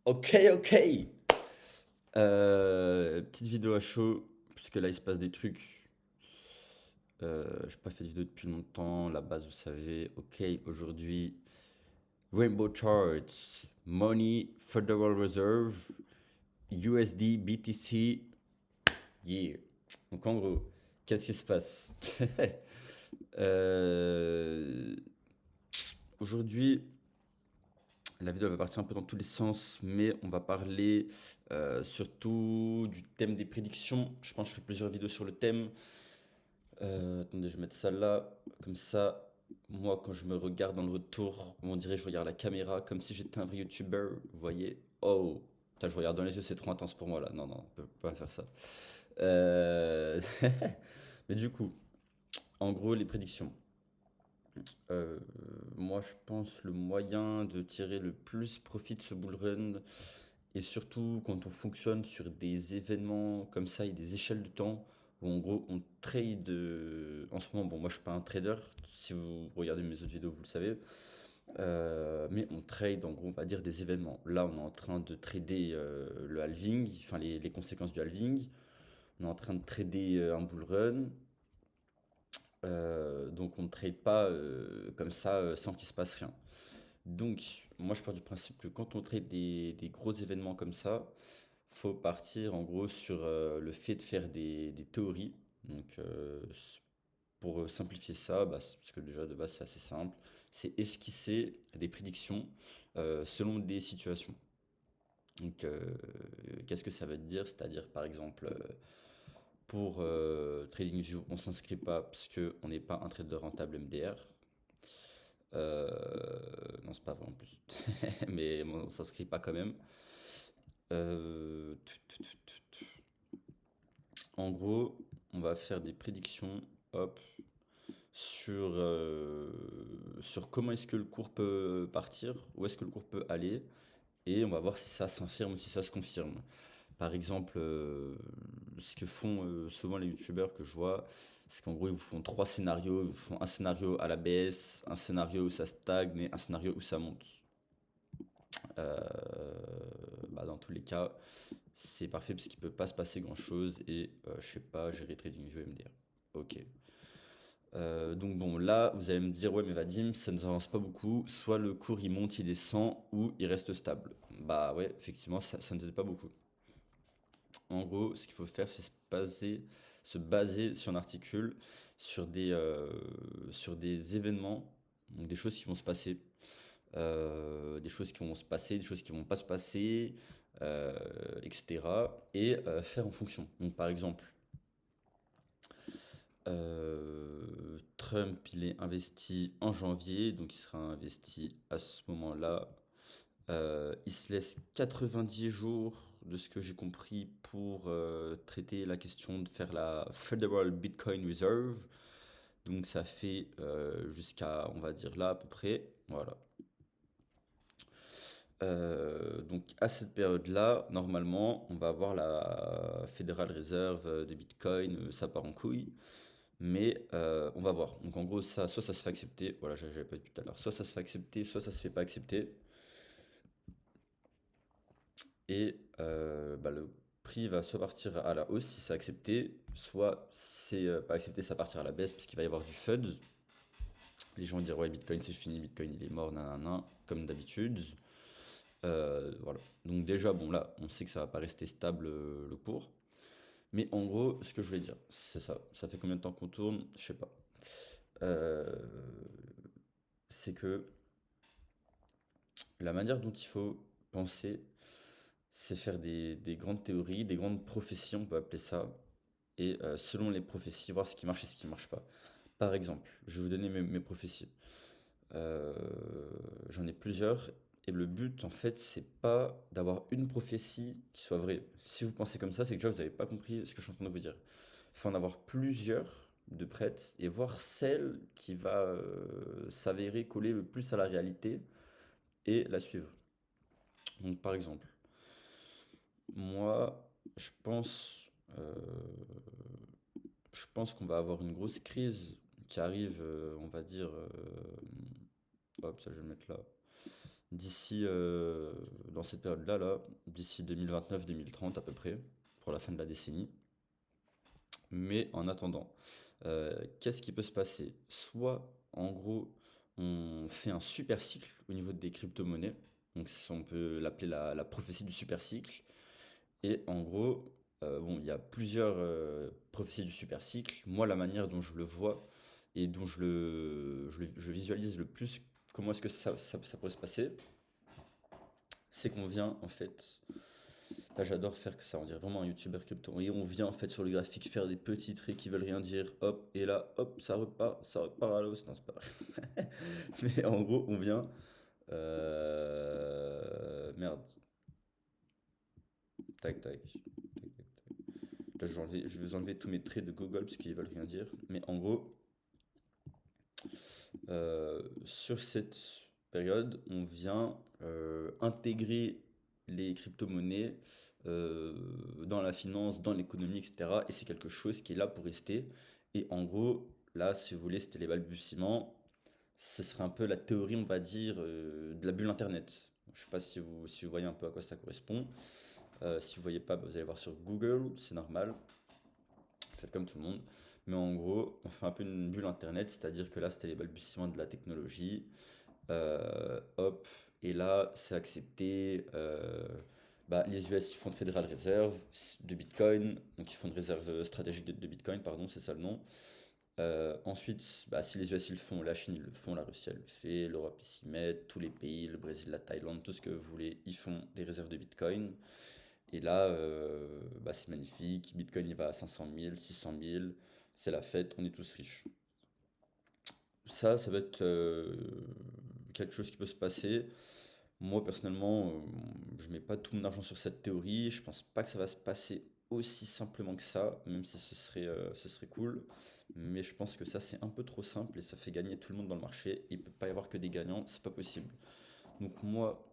Ok, ok. Petite vidéo à chaud, parce que là il se passe des trucs. J'ai pas fait de vidéo depuis longtemps. La base, vous savez. Ok, aujourd'hui, Rainbow Charts, Money, Federal Reserve, USD, BTC, yeah. Donc en gros, qu'est-ce qui se passe? Euh, Aujourd'hui, la vidéo va partir un peu dans tous les sens, mais on va parler surtout du thème des prédictions. Je pense que je ferai plusieurs vidéos sur le thème. Attendez, je vais mettre ça là. Comme ça, moi, quand je me regarde dans le retour, on dirait que je regarde la caméra comme si j'étais un vrai YouTuber. Vous voyez? Oh! Putain, je regarde dans les yeux, c'est trop intense pour moi là. Non, non, on peut pas faire ça. Euh, Mais du coup, en gros, les prédictions. Euh, Moi, je pense le moyen de tirer le plus profit de ce bull run, et surtout quand on fonctionne sur des événements comme ça et des échelles de temps, où en gros on trade. En ce moment, bon, moi je suis pas un trader, si vous regardez mes autres vidéos, vous le savez. Mais on trade en gros, on va dire des événements. Là, on est en train de trader le halving, enfin les conséquences du halving. On est en train de trader un bull run. Donc on ne trade pas comme ça sans qu'il se passe rien. Donc, moi, je pars du principe que quand on traite des gros événements comme ça, faut partir en gros sur le fait de faire des théories. Donc, pour simplifier ça, bah, parce que déjà de base c'est assez simple, c'est esquisser des prédictions selon des situations. Donc, qu'est-ce que ça veut dire? C'est-à-dire, par exemple, pour TradingView, on s'inscrit pas parce qu'on n'est pas un trader rentable MDR. Non, c'est pas vrai en plus. Mais bon, on s'inscrit pas quand même. Euh, En gros, on va faire des prédictions, hop, sur, sur comment est-ce que le cours peut partir, où est-ce que le cours peut aller, et on va voir si ça s'infirme ou si ça se confirme. Par exemple, ce que font souvent les youtubeurs que je vois, c'est qu'en gros, ils vous font trois scénarios. Ils vous font un scénario à la baisse, un scénario où ça stagne et un scénario où ça monte. Euh, Bah, dans tous les cas, c'est parfait parce qu'il peut pas se passer grand chose et je sais pas, gérer TradingView MDR. Ok. Donc bon, là, vous allez me dire, ouais, mais Vadim, ça ne nous avance pas beaucoup. Soit le cours il monte, il descend, ou il reste stable. Bah ouais, effectivement, ça ne nous aide pas beaucoup. En gros, ce qu'il faut faire, c'est se baser si on articule sur des événements, donc des choses qui vont se passer, des choses qui vont se passer, des choses qui vont pas se passer, euh, etc. Et faire en fonction. Donc par exemple, Trump, il est investi en janvier, donc il sera investi à ce moment-là. Il se laisse 90 jours, de ce que j'ai compris, pour traiter la question de faire la Federal Bitcoin Reserve. Donc ça fait jusqu'à, on va dire là à peu près. Voilà. Donc à cette période-là, normalement, on va avoir la Federal Reserve de Bitcoin, ça part en couille. Mais on va voir. Donc en gros, ça, soit ça se fait accepter, voilà, j'avais pas dit tout à l'heure, soit ça se fait accepter, soit ça se fait pas accepter. Et bah, le prix va soit partir à la hausse si c'est accepté, soit si c'est pas accepté, ça partira à la baisse, puisqu'il va y avoir du FUD. Les gens vont dire ouais, Bitcoin c'est fini, Bitcoin il est mort, nanana, comme d'habitude. Voilà. Donc déjà, bon là, on sait que ça va pas rester stable le cours. Mais en gros, ce que je voulais dire, c'est ça. Ça fait combien de temps qu'on tourne? Je sais pas. Euh, c'est que la manière dont il faut penser, c'est faire des grandes théories, des grandes prophéties, on peut appeler ça, et selon les prophéties, voir ce qui marche et ce qui ne marche pas. Par exemple, je vais vous donner mes prophéties. Euh, J'en ai plusieurs, et le but, en fait, c'est pas d'avoir une prophétie qui soit vraie. Si vous pensez comme ça, c'est que déjà, vous n'avez pas compris ce que je suis en train de vous dire. Il faut en avoir plusieurs de prêtes et voir celle qui va s'avérer coller le plus à la réalité et la suivre. Donc, par exemple, moi, je pense, euh, je pense qu'on va avoir une grosse crise qui arrive, on va dire, hop, ça je vais le mettre là. d'ici, dans cette période-là, d'ici 2029-2030 à peu près, pour la fin de la décennie. Mais en attendant, qu'est-ce qui peut se passer? Soit, en gros, on fait un super cycle au niveau des crypto-monnaies. Donc, on peut l'appeler la prophétie du super cycle. Et en gros, bon, il y a plusieurs prophéties du super cycle. Moi, la manière dont je le vois et dont je visualise le plus, comment est-ce que ça pourrait se passer, c'est qu'on vient en fait. Là, j'adore faire que ça, on dirait vraiment un youtubeur crypto. Et on vient en fait sur le graphique faire des petits traits qui veulent rien dire, hop, et là, hop, ça repart à la hausse. Non, c'est pas vrai. Mais en gros, on vient. Merde, tac, tac. Là, je vais enlever tous mes traits de Google parce qu'ils veulent rien dire. Mais en gros, sur cette période, on vient intégrer les crypto-monnaies dans la finance, dans l'économie, etc. Et c'est quelque chose qui est là pour rester. Et en gros, là, si vous voulez, c'était les balbutiements. Ce serait un peu la théorie, on va dire, de la bulle Internet. Je ne sais pas si vous voyez un peu à quoi ça correspond. Si vous ne voyez pas, vous allez voir sur Google, c'est normal. Faites comme tout le monde. Mais en gros, on fait un peu une bulle Internet, c'est-à-dire que là, c'était les balbutiements de la technologie. Hop, et là, c'est accepté. Bah, les US, ils font de Federal Reserve de Bitcoin, donc ils font de réserve stratégique de Bitcoin, pardon, c'est ça le nom. Ensuite, bah, si les US ils le font, la Chine ils le font, la Russie elle le fait, l'Europe ils s'y mettent, tous les pays, le Brésil, la Thaïlande, tout ce que vous voulez, ils font des réserves de Bitcoin. Et là, bah, c'est magnifique. Bitcoin, il va à 500 000, 600 000. C'est la fête, on est tous riches. Ça va être quelque chose qui peut se passer. Moi, personnellement, je mets pas tout mon argent sur cette théorie. Je pense pas que ça va se passer aussi simplement que ça, même si ce serait cool. Mais je pense que ça, c'est un peu trop simple et ça fait gagner tout le monde dans le marché. Il peut pas y avoir que des gagnants, c'est pas possible. Donc moi,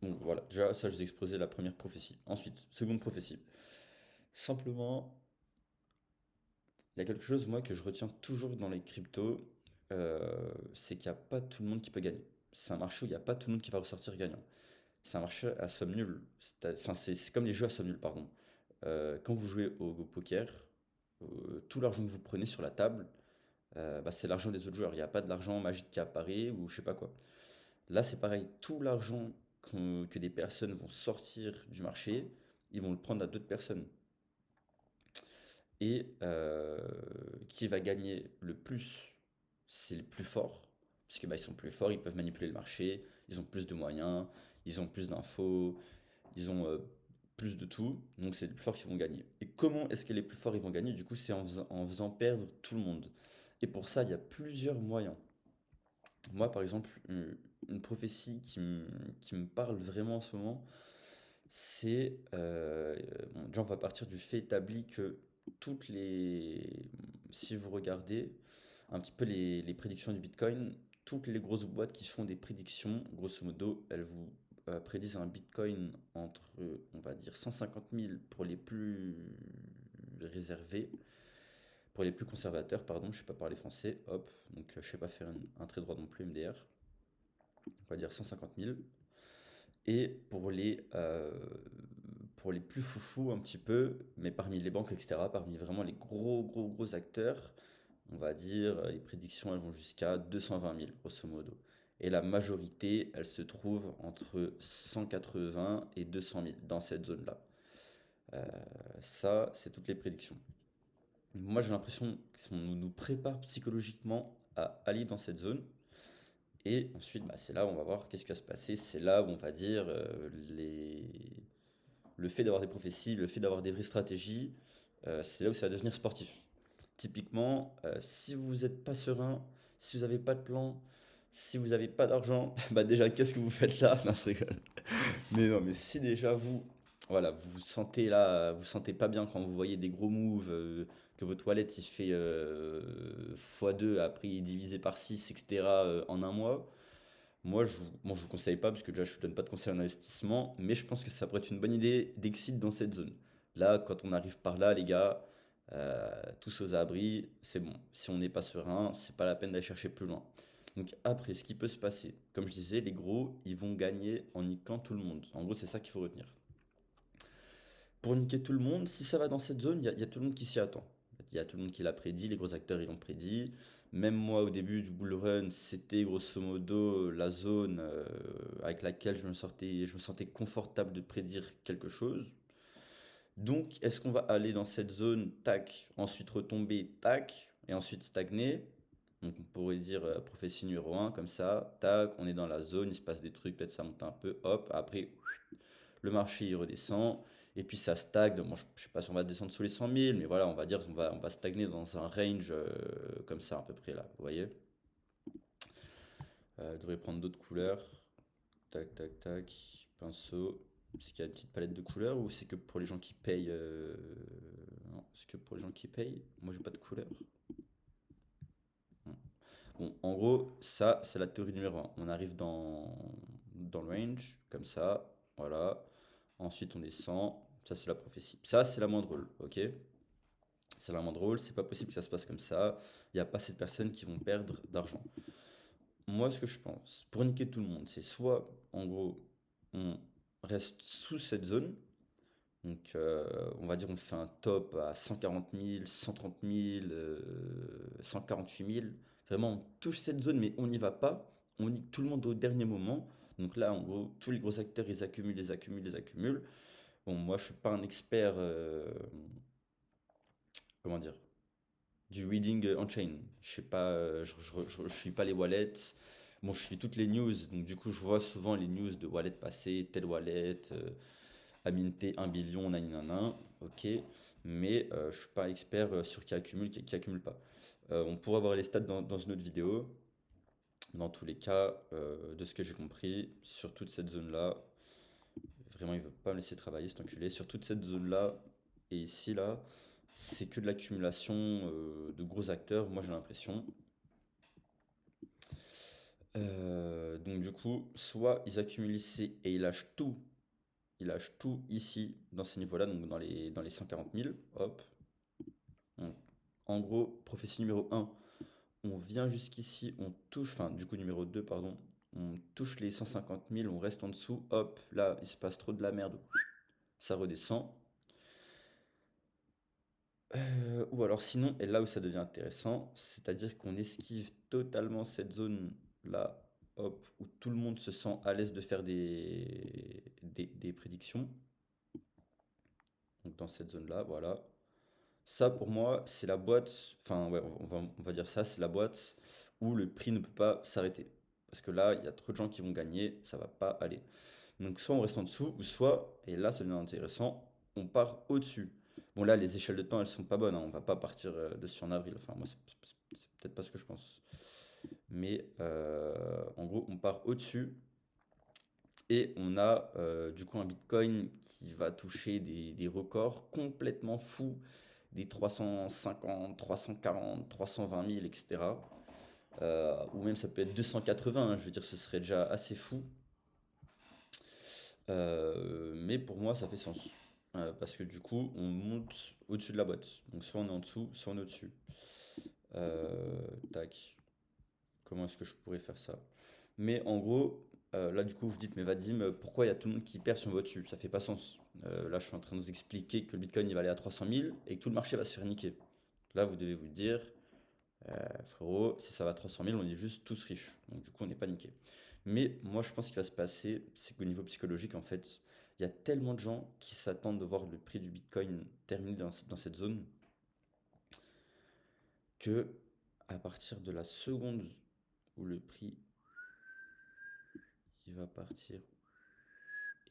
donc voilà, déjà ça je vous ai exposé la première prophétie. Ensuite, seconde prophétie. Simplement, il y a quelque chose moi que je retiens toujours dans les cryptos, c'est qu'il n'y a pas tout le monde qui peut gagner. C'est un marché où il n'y a pas tout le monde qui va ressortir gagnant. C'est un marché à somme nulle. Enfin, c'est comme les jeux à somme nulle, pardon. Quand vous jouez au poker, tout l'argent que vous prenez sur la table, bah, c'est l'argent des autres joueurs. Il n'y a pas de l'argent magique qui apparaît ou je sais pas quoi. Là, c'est pareil, tout l'argent que des personnes vont sortir du marché, ils vont le prendre à d'autres personnes. Et qui va gagner le plus, c'est le plus fort. Parce que bah, ils sont plus forts, ils peuvent manipuler le marché, ils ont plus de moyens, ils ont plus d'infos, ils ont plus de tout. Donc c'est les plus forts qui vont gagner. Et comment est-ce que les plus forts ils vont gagner? Du coup, c'est en faisant perdre tout le monde. Et pour ça, il y a plusieurs moyens. Moi, par exemple, une prophétie qui me parle vraiment en ce moment, c'est, bon, déjà on va partir du fait établi que si vous regardez un petit peu les prédictions du Bitcoin, toutes les grosses boîtes qui font des prédictions, grosso modo, elles vous prédisent un Bitcoin entre, on va dire, 150 000 pour les plus réservés, pour les plus conservateurs, pardon, je ne sais pas parler français, hop, donc je ne sais pas faire un trait droit non plus, MDR, on va dire 150 000. Et pour les plus foufous un petit peu, mais parmi les banques, etc., parmi vraiment les gros, gros, gros acteurs, on va dire, les prédictions, elles vont jusqu'à 220 000, grosso modo. Et la majorité, elle se trouve entre 180 et 200 000 dans cette zone-là. Ça, c'est toutes les prédictions. Moi, j'ai l'impression qu'on nous prépare psychologiquement à aller dans cette zone. Et ensuite, bah, c'est là où on va voir qu'est-ce qui va se passer. C'est là où on va dire le fait d'avoir des prophéties, le fait d'avoir des vraies stratégies, c'est là où ça va devenir sportif. Typiquement, si vous n'êtes pas serein, si vous n'avez pas de plan, si vous n'avez pas d'argent, bah déjà, qu'est-ce que vous faites là? Non, je rigole. Mais non, mais si déjà voilà, vous vous sentez là, vous sentez pas bien quand vous voyez des gros moves, que votre wallet il fait x2, après il est divisé par 6, etc. En un mois, moi je vous conseille pas parce que déjà je ne donne pas de conseils en investissement, mais je pense que ça pourrait être une bonne idée d'exit dans cette zone. Là, quand on arrive par là, les gars, tous aux abris, c'est bon. Si on n'est pas serein, c'est pas la peine d'aller chercher plus loin. Donc après, ce qui peut se passer, comme je disais, les gros, ils vont gagner en niquant tout le monde. En gros, c'est ça qu'il faut retenir. Pour niquer tout le monde, si ça va dans cette zone, il y a tout le monde qui s'y attend. Il y a tout le monde qui l'a prédit, les gros acteurs ils l'ont prédit. Même moi au début du bull run, c'était grosso modo la zone avec laquelle je me sentais confortable de prédire quelque chose. Donc est-ce qu'on va aller dans cette zone, tac, ensuite retomber, tac, et ensuite stagner? Donc on pourrait dire prophétie numéro un comme ça, tac, on est dans la zone, il se passe des trucs, peut-être ça monte un peu, hop, après le marché il redescend, et puis ça stagne. Bon, je ne sais pas si on va descendre sous les 100 000, mais voilà, on va dire on va stagner dans un range comme ça à peu près là, vous voyez. Je devrais prendre d'autres couleurs. Tac, tac, tac, pinceau. Est-ce qu'il y a une petite palette de couleurs ou c'est que pour les gens qui payent Non, c'est que pour les gens qui payent. Moi, j'ai pas de couleur. Non. Bon, en gros, ça, c'est la théorie numéro un. On arrive dans le range, comme ça, voilà. Ensuite, on descend. Ça, c'est la prophétie. Ça, c'est la moins drôle, ok? C'est la moins drôle, c'est pas possible que ça se passe comme ça. Il n'y a pas assez de personnes qui vont perdre d'argent. Moi, ce que je pense, pour niquer tout le monde, c'est soit, en gros, on reste sous cette zone. Donc, on va dire, on fait un top à 140 000, 130 000, 148 000. Vraiment, on touche cette zone, mais on n'y va pas. On nique tout le monde au dernier moment. Donc là, en gros, tous les gros acteurs, ils accumulent, ils accumulent, ils accumulent. Bon, moi, je suis pas un expert, comment dire, du reading on-chain. Je sais pas, je suis pas les wallets. Bon, je suis toutes les news, donc du coup, je vois souvent les news de wallets passés, tel wallet, a minté 1 billion, nanana, ok. Mais je suis pas expert sur qui accumule, qui accumule pas. On pourra voir les stats dans une autre vidéo. Dans tous les cas, de ce que j'ai compris, sur toute cette zone-là, vraiment, il veut pas me laisser travailler, cet enculé. Sur toute cette zone-là, et ici, là, c'est que de l'accumulation de gros acteurs, moi j'ai l'impression. Donc du coup, soit ils accumulent ici et ils lâchent tout ici, dans ces niveaux-là, donc dans les 140 000, hop. Donc, en gros, prophétie numéro un, on vient jusqu'ici, on touche, enfin du coup numéro 2 pardon, on touche les 150 000, on reste en dessous, hop, là il se passe trop de la merde, ça redescend. Ou alors sinon, et là où ça devient intéressant, c'est-à-dire qu'on esquive totalement cette zone-là, hop, où tout le monde se sent à l'aise de faire des prédictions. Donc dans cette zone-là, voilà. Ça pour moi, c'est la boîte, enfin ouais, on va dire ça, c'est la boîte où le prix ne peut pas s'arrêter. Parce que là, il y a trop de gens qui vont gagner, ça va pas aller. Donc soit on reste en dessous, ou soit, et là ça devient intéressant, on part au-dessus. Bon là, les échelles de temps, elles sont pas bonnes, hein, on va pas partir dessus en avril, enfin moi c'est peut-être pas ce que je pense. Mais en gros, on part au-dessus et on a du coup un Bitcoin qui va toucher des records complètement fous, des 350, 340, 320 000, etc. Ou même ça peut être 280, hein, je veux dire, ce serait déjà assez fou. Mais pour moi, ça fait sens. Parce que du coup, on monte au-dessus de la boîte. Donc soit on est en dessous, soit on est au-dessus. Tac. Comment est-ce que je pourrais faire ça? Mais en gros, là du coup, vous dites, mais Vadim, pourquoi il y a tout le monde qui perd si on va au-dessus? Ça fait pas sens. Là, je suis en train de vous expliquer que le Bitcoin il va aller à 300 000 et que tout le marché va se faire niquer. Là, vous devez vous dire, frérot, si ça va à 300 000, on est juste tous riches. Donc du coup, on n'est pas niqué. Mais moi, je pense qu'il va se passer, c'est qu'au niveau psychologique, en fait, il y a tellement de gens qui s'attendent de voir le prix du Bitcoin terminer dans cette zone que à partir de la seconde où le prix il va partir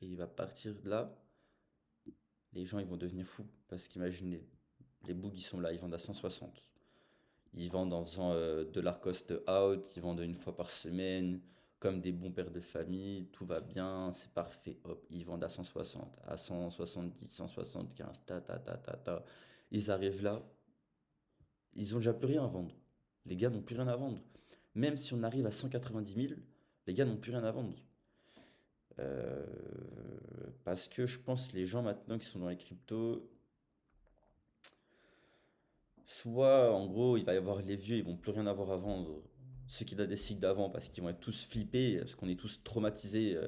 et il va partir de là, les gens ils vont devenir fous parce qu'imaginez, les bugs ils sont là, ils vendent à 160. Ils vendent en faisant de leur cost out, ils vendent une fois par semaine, comme des bons pères de famille, tout va bien, c'est parfait. Hop, ils vendent à 160, à 170, 175, ta ta ta ta ta. Ils arrivent là, ils ont déjà plus rien à vendre. Les gars n'ont plus rien à vendre. Même si on arrive à 190 000, les gars n'ont plus rien à vendre. Euh, Parce que je pense que les gens maintenant qui sont dans les cryptos, soit en gros il va y avoir les vieux, ils vont plus rien avoir à vendre. ceux qui datent des cycles d'avant, parce qu'ils vont être tous flippés, parce qu'on est tous traumatisés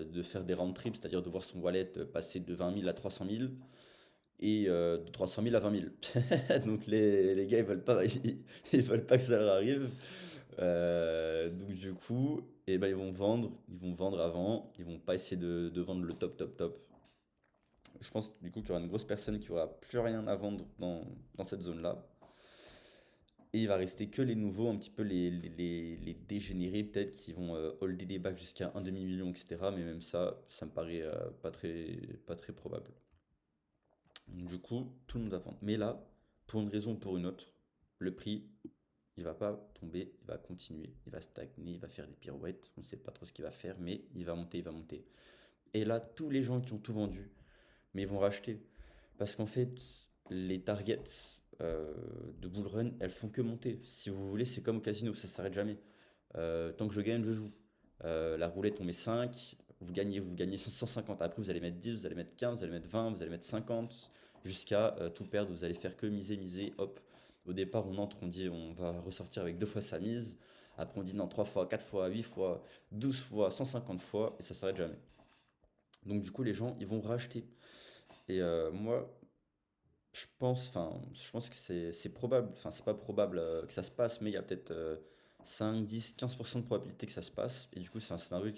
de faire des round trips, c'est-à-dire de voir son wallet passer de 20 000 à 300 000 et de 300 000 à 20 000. Donc les gars, ils veulent pas que ça leur arrive. Donc du coup, eh ben, ils vont vendre avant, ils vont pas essayer de vendre le top, top, top. Je pense du coup qu'il y aura une grosse personne qui aura plus rien à vendre dans cette zone-là. Et il va rester que les nouveaux, un petit peu les dégénérés peut-être qui vont holder des bacs jusqu'à un demi-million, etc. Mais même ça me paraît pas très probable. Donc, du coup, tout le monde va vendre. Mais là, pour une raison ou pour une autre, le prix, il va pas tomber, il va continuer, il va stagner, il va faire des pirouettes. On ne sait pas trop ce qu'il va faire, mais il va monter, il va monter. Et là, tous les gens qui ont tout vendu, mais ils vont racheter. Parce qu'en fait, les targets euh, de bull run, elles font que monter. Si vous voulez, c'est comme au casino, ça s'arrête jamais. Tant que je gagne, je joue. La roulette, on met 5, vous gagnez 150. Après, vous allez mettre 10, vous allez mettre 15, vous allez mettre 20, vous allez mettre 50, jusqu'à tout perdre. Vous allez faire que miser, miser, hop. Au départ, on entre, on dit on va ressortir avec 2 fois sa mise. Après, on dit non, 3 fois, 4 fois, 8 fois, 12 fois, 150 fois, et ça s'arrête jamais. Donc, du coup, les gens, ils vont racheter. Et moi, je pense que c'est probable, enfin, c'est pas probable que ça se passe, mais il y a peut-être 5, 10, 15% de probabilité que ça se passe. Et du coup, c'est un scénario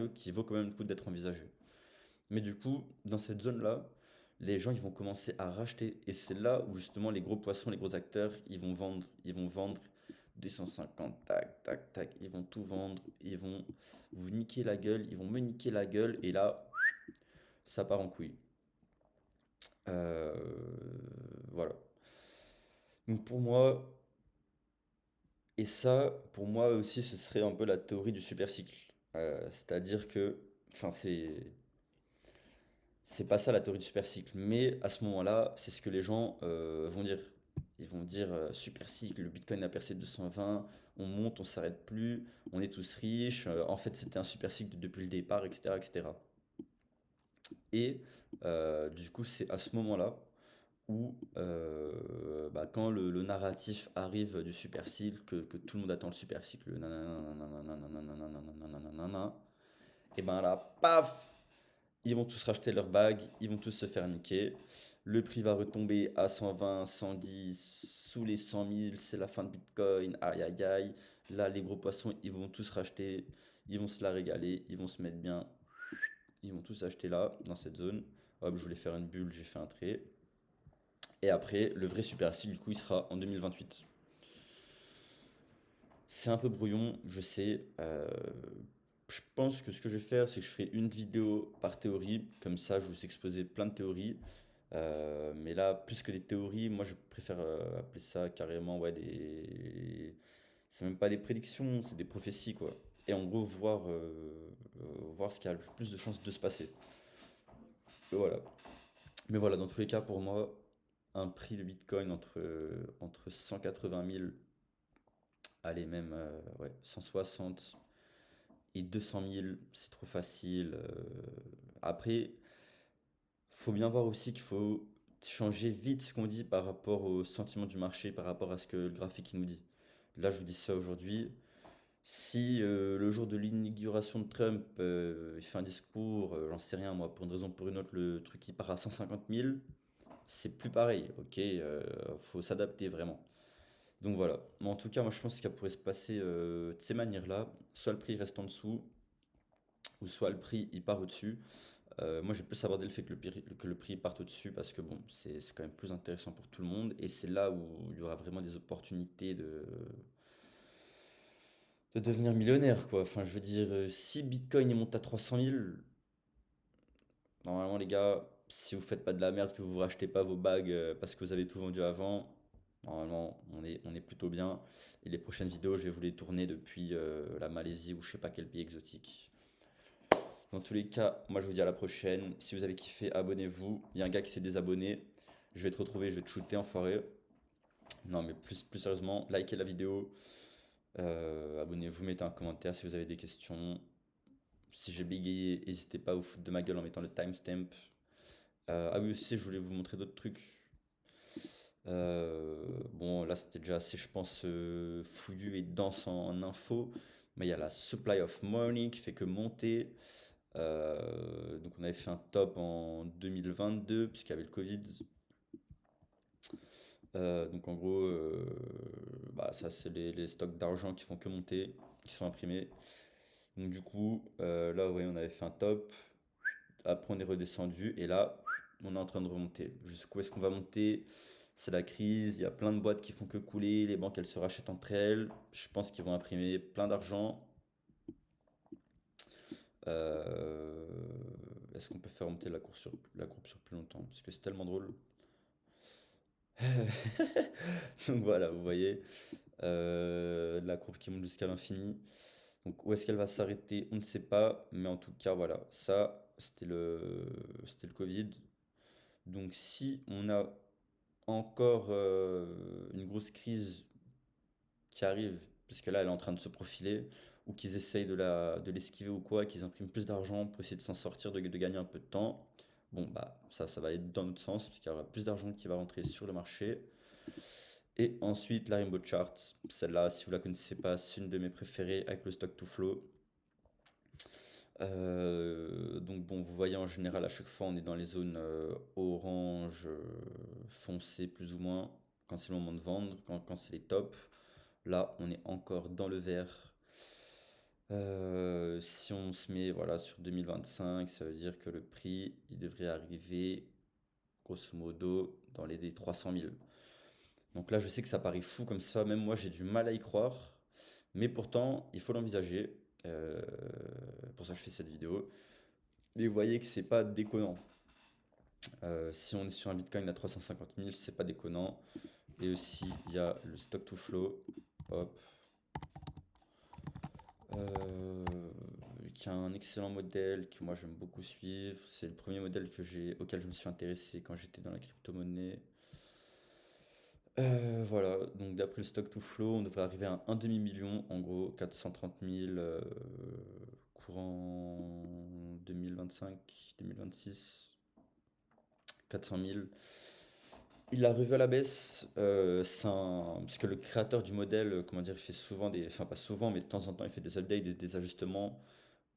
qui vaut quand même le coup d'être envisagé. Mais du coup, dans cette zone-là, les gens ils vont commencer à racheter. Et c'est là où justement les gros poissons, les gros acteurs, ils vont vendre 250, tac, tac, tac, ils vont tout vendre, ils vont vous niquer la gueule, ils vont me niquer la gueule, et là, ça part en couille. Euh, voilà. Donc pour moi, et ça, pour moi aussi, ce serait un peu la théorie du super cycle. C'est-à-dire que, enfin, c'est pas ça la théorie du super cycle, mais à ce moment-là, c'est ce que les gens vont dire. Ils vont dire super cycle, le Bitcoin a percé 220, on monte, on s'arrête plus, on est tous riches. En fait, c'était un super cycle depuis le départ, etc., etc. Et du coup, c'est à ce moment-là où, bah, quand le narratif arrive du super cycle, que tout le monde attend le super cycle, le nanana, et ben là, paf, ils vont tous racheter leurs bagues, ils vont tous se faire niquer. Le prix va retomber à 120, 110, sous les 100 000, c'est la fin de Bitcoin, aïe aïe aïe. Là, les gros poissons, ils vont tous racheter, ils vont se la régaler, ils vont se mettre bien, ils vont tous acheter là, dans cette zone. Hop, je voulais faire une bulle, j'ai fait un trait. Et après, le vrai super cycle, du coup, il sera en 2028. C'est un peu brouillon, je sais. Je pense que ce que je vais faire, c'est que je ferai une vidéo par théorie. Comme ça, je vous exposer plein de théories. Mais là, plus que des théories, moi, je préfère appeler ça carrément, ouais, des... C'est même pas des prédictions, c'est des prophéties, quoi. Et en gros, voir ce qui a le plus de chances de se passer. Et voilà. Mais voilà, dans tous les cas, pour moi, un prix de Bitcoin entre 180 000, allez, même ouais, 160 et 200 000, c'est trop facile. Après, faut bien voir aussi qu'il faut changer vite ce qu'on dit par rapport au sentiment du marché, par rapport à ce que le graphique il nous dit. Là, je vous dis ça aujourd'hui. Si le jour de l'inauguration de Trump, il fait un discours, j'en sais rien moi, pour une raison ou pour une autre, le truc il part à 150 000, c'est plus pareil, ok? Faut s'adapter vraiment. Donc voilà. Mais en tout cas, moi je pense qu'il pourrait se passer de ces manières-là. Soit le prix reste en dessous, ou soit le prix il part au-dessus. Moi j'ai plus abordé le fait que le prix parte au-dessus parce que bon, c'est quand même plus intéressant pour tout le monde et c'est là où il y aura vraiment des opportunités de devenir millionnaire quoi. Enfin, je veux dire, si Bitcoin il monte à 300 000, normalement les gars, si vous faites pas de la merde, que vous rachetez pas vos bagues parce que vous avez tout vendu avant, normalement on est plutôt bien. Et les prochaines vidéos, je vais vous les tourner depuis la Malaisie ou je sais pas quel pays exotique. Dans tous les cas, moi je vous dis à la prochaine. Si vous avez kiffé, abonnez-vous. Il y a un gars qui s'est désabonné. Je vais te retrouver, je vais te shooter enfoiré. Non mais plus sérieusement, likez la vidéo. Abonnez-vous, mettez un commentaire si vous avez des questions. Si j'ai bégayé, n'hésitez pas à vous foutre de ma gueule en mettant le timestamp. Ah oui aussi, je voulais vous montrer d'autres trucs. Bon, là, c'était déjà assez, je pense, fouillu et dense en info. Mais il y a la supply of money qui fait que monter. Donc, on avait fait un top en 2022, puisqu'il y avait le Covid. Donc, en gros, bah, ça, c'est les stocks d'argent qui font que monter, qui sont imprimés. Donc, du coup, là, ouais, on avait fait un top. Après, on est redescendu. Et là, on est en train de remonter. Jusqu'où est-ce qu'on va monter? C'est la crise. Il y a plein de boîtes qui font que couler. Les banques, elles se rachètent entre elles. Je pense qu'ils vont imprimer plein d'argent. Euh, Est-ce qu'on peut faire remonter la courbe sur plus longtemps? Parce que c'est tellement drôle. Donc voilà, vous voyez, la courbe qui monte jusqu'à l'infini. Donc où est-ce qu'elle va s'arrêter? On ne sait pas. Mais en tout cas, voilà, ça, c'était le Covid. Donc si on a encore une grosse crise qui arrive, puisque là elle est en train de se profiler, ou qu'ils essayent de l'esquiver ou quoi, qu'ils impriment plus d'argent pour essayer de s'en sortir, de gagner un peu de temps, bon bah ça va aller dans notre sens, puisqu'il y aura plus d'argent qui va rentrer sur le marché. Et ensuite la Rainbow Chart, celle-là si vous la connaissez pas, c'est une de mes préférées avec le stock to flow. Donc bon, vous voyez en général à chaque fois on est dans les zones orange, foncé plus ou moins, quand c'est le moment de vendre, quand c'est les tops. Là, on est encore dans le vert. Si on se met voilà, sur 2025, ça veut dire que le prix, il devrait arriver, grosso modo, dans les 300 000. Donc là, je sais que ça paraît fou comme ça, même moi, j'ai du mal à y croire. Mais pourtant, il faut l'envisager. Euh, pour ça, je fais cette vidéo. Et vous voyez que c'est pas déconnant. Si on est sur un Bitcoin à 350 000, c'est pas déconnant. Et aussi, il y a le stock to flow. Hop, euh, qui a un excellent modèle que moi j'aime beaucoup suivre. C'est le premier modèle auquel je me suis intéressé quand j'étais dans la crypto-monnaie. Voilà, donc d'après le stock to flow, on devrait arriver à un demi-million, en gros 430 000 courant 2025, 2026, 400 000. Il l'a revu à la baisse, parce que le créateur du modèle, comment dire, il fait souvent enfin pas souvent, mais de temps en temps, il fait des updates, des ajustements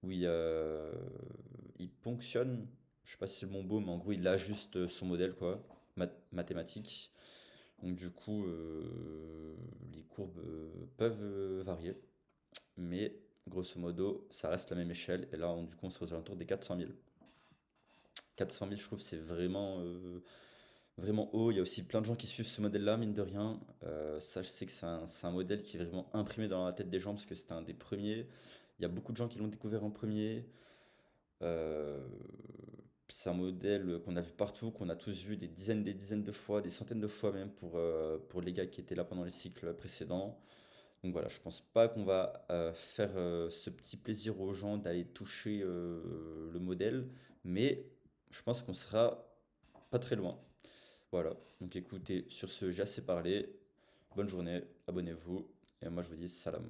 où il ponctionne, je sais pas si c'est le bon mot, mais en gros, il ajuste son modèle, quoi, mathématique. Donc du coup, les courbes peuvent varier, mais grosso modo, ça reste la même échelle. Et là, du coup, on se retrouve aux alentours des 400 000. 400 000, je trouve, c'est vraiment, vraiment haut. Il y a aussi plein de gens qui suivent ce modèle-là, mine de rien. Ça, je sais que c'est un modèle qui est vraiment imprimé dans la tête des gens parce que c'était un des premiers. Il y a beaucoup de gens qui l'ont découvert en premier. Euh, c'est un modèle qu'on a vu partout, qu'on a tous vu des dizaines de fois, des centaines de fois même pour les gars qui étaient là pendant les cycles précédents. Donc voilà, je pense pas qu'on va faire ce petit plaisir aux gens d'aller toucher le modèle, mais je pense qu'on sera pas très loin. Voilà, donc écoutez, sur ce, j'ai assez parlé. Bonne journée, abonnez-vous, et moi je vous dis salam.